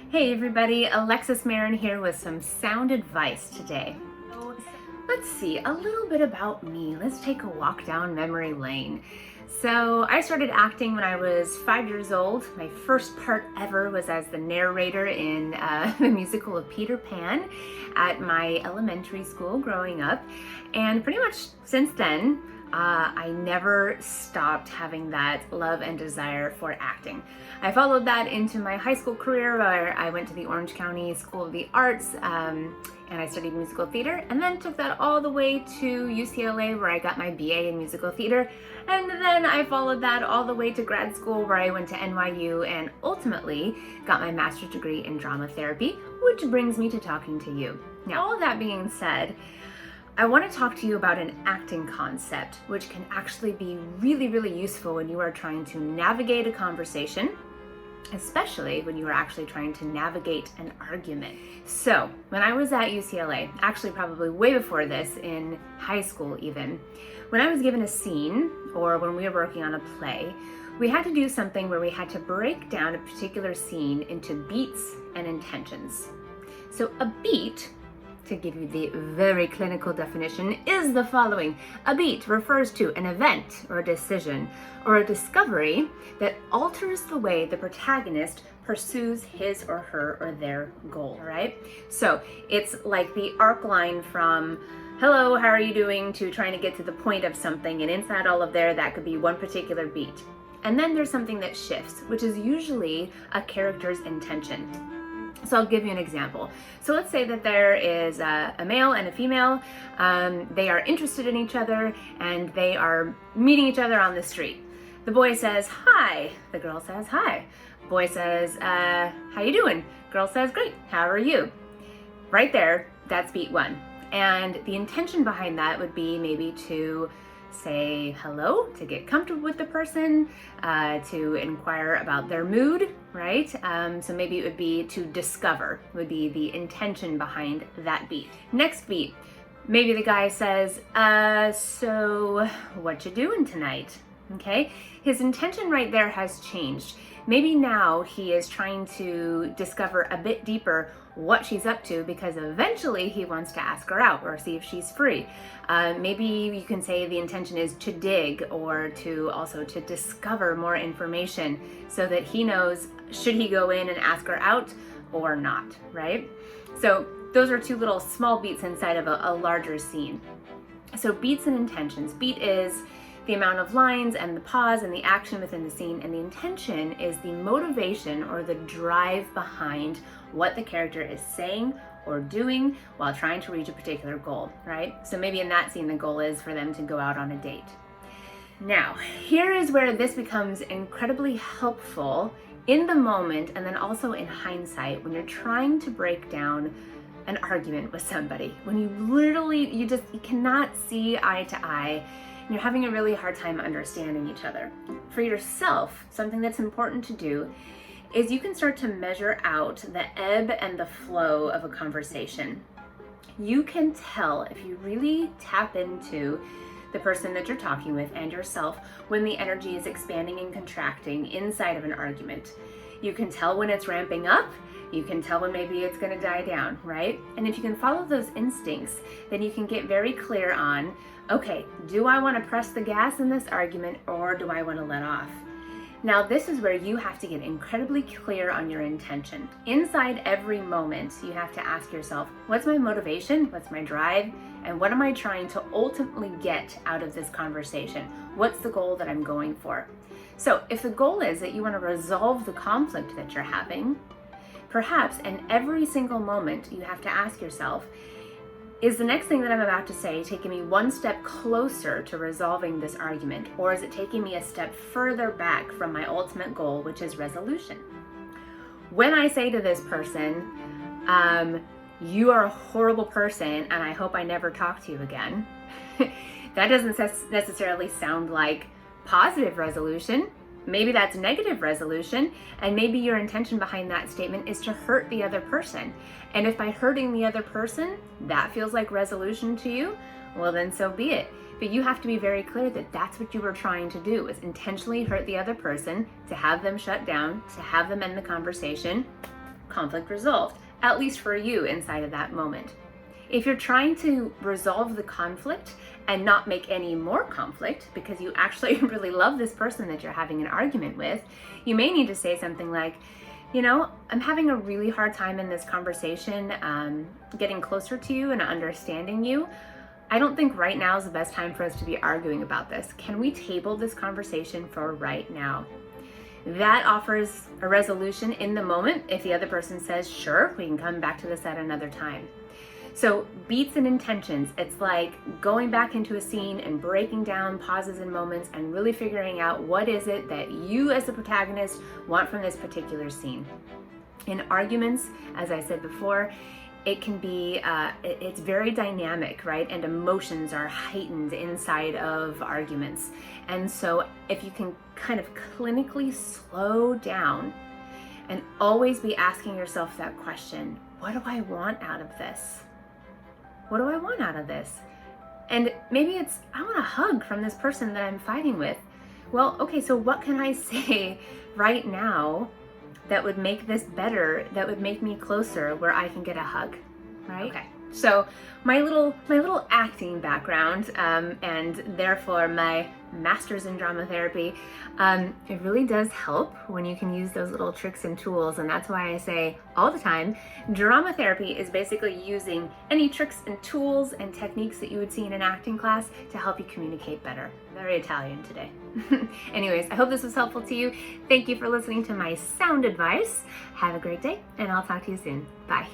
Hey everybody, Alexis Marin here with some sound advice today. Let's see, a little bit about me. Let's take a walk down memory lane. So I started acting when I was 5 years old. My first part ever was as the narrator in the musical of Peter Pan at my elementary school growing up. And pretty much since then, I never stopped having that love and desire for acting. I followed that into my high school career where I went to the Orange County School of the Arts and I studied musical theater, and then took that all the way to UCLA where I got my BA in musical theater, and then I followed that all the way to grad school where I went to NYU and ultimately got my master's degree in drama therapy, which brings me to talking to you. Now, all of that being said, I want to talk to you about an acting concept which can actually be really, really useful when you are trying to navigate a conversation, especially when you are actually trying to navigate an argument. So when I was at UCLA, actually probably way before this, in high school even, when I was given a scene or when we were working on a play, we had to do something where we had to break down a particular scene into beats and intentions. So a beat, to give you the very clinical definition, is the following. A beat refers to an event or a decision or a discovery that alters the way the protagonist pursues his or her or their goal, right? So it's like the arc line from hello, how are you doing, to trying to get to the point of something, and inside all of there, that could be one particular beat. And then there's something that shifts, which is usually a character's intention. So I'll give you an example. So let's say that there is a male and a female. They are interested in each other and they are meeting each other on the street. The boy says, hi. The girl says, hi. Boy says, how you doing? Girl says, great. How are you? Right there, that's beat one. And the intention behind that would be maybe to say hello, to get comfortable with the person, to inquire about their mood, right? So maybe it would be to discover, would be the intention behind that beat. Next beat, maybe the guy says, so what you doing tonight? Okay, his intention right there has changed. Maybe now he is trying to discover a bit deeper what she's up to, because eventually he wants to ask her out or see if she's free. Maybe you can say the intention is to dig, or to also to discover more information so that he knows should he go in and ask her out or not, right? So those are two little small beats inside of a larger scene. So beats and intentions. Beat is the amount of lines and the pause and the action within the scene, and the intention is the motivation or the drive behind what the character is saying or doing while trying to reach a particular goal, right? So maybe in that scene the goal is for them to go out on a date. Now, here is where this becomes incredibly helpful in the moment, and then also in hindsight when you're trying to break down an argument with somebody, when you literally, you cannot see eye to eye, and you're having a really hard time understanding each other. For yourself, something that's important to do is you can start to measure out the ebb and the flow of a conversation. You can tell, if you really tap into the person that you're talking with and yourself, when the energy is expanding and contracting inside of an argument. You can tell when it's ramping up. You can tell when maybe it's going to die down, right? And if you can follow those instincts, then you can get very clear on, okay, do I want to press the gas in this argument, or do I want to let off? Now, this is where you have to get incredibly clear on your intention. Inside every moment, you have to ask yourself, what's my motivation? What's my drive? And what am I trying to ultimately get out of this conversation? What's the goal that I'm going for? So if the goal is that you want to resolve the conflict that you're having, perhaps in every single moment you have to ask yourself, is the next thing that I'm about to say taking me one step closer to resolving this argument, or is it taking me a step further back from my ultimate goal, which is resolution? When I say to this person, you are a horrible person and I hope I never talk to you again, that doesn't necessarily sound like positive resolution. Maybe that's negative resolution, and maybe your intention behind that statement is to hurt the other person. And if by hurting the other person, that feels like resolution to you, well then so be it. But you have to be very clear that that's what you were trying to do, is intentionally hurt the other person, to have them shut down, to have them end the conversation, conflict resolved, at least for you inside of that moment. If you're trying to resolve the conflict and not make any more conflict because you actually really love this person that you're having an argument with, you may need to say something like, I'm having a really hard time in this conversation, getting closer to you and understanding you. I don't think right now is the best time for us to be arguing about this. Can we table this conversation for right now? That offers a resolution in the moment if the other person says, sure, we can come back to this at another time. So beats and intentions, it's like going back into a scene and breaking down pauses and moments and really figuring out what is it that you as the protagonist want from this particular scene. In arguments, as I said before, it can be, it's very dynamic, right? And emotions are heightened inside of arguments. And so if you can kind of clinically slow down and always be asking yourself that question, what do I want out of this? What do I want out of this? And maybe it's, I want a hug from this person that I'm fighting with. Well, okay, so what can I say right now that would make this better, that would make me closer, where I can get a hug, right? Okay. So my little acting background, and therefore my master's in drama therapy, it really does help when you can use those little tricks and tools. And that's why I say all the time, drama therapy is basically using any tricks and tools and techniques that you would see in an acting class to help you communicate better. Very Italian today. Anyways, I hope this was helpful to you. Thank you for listening to my sound advice. Have a great day, and I'll talk to you soon. Bye.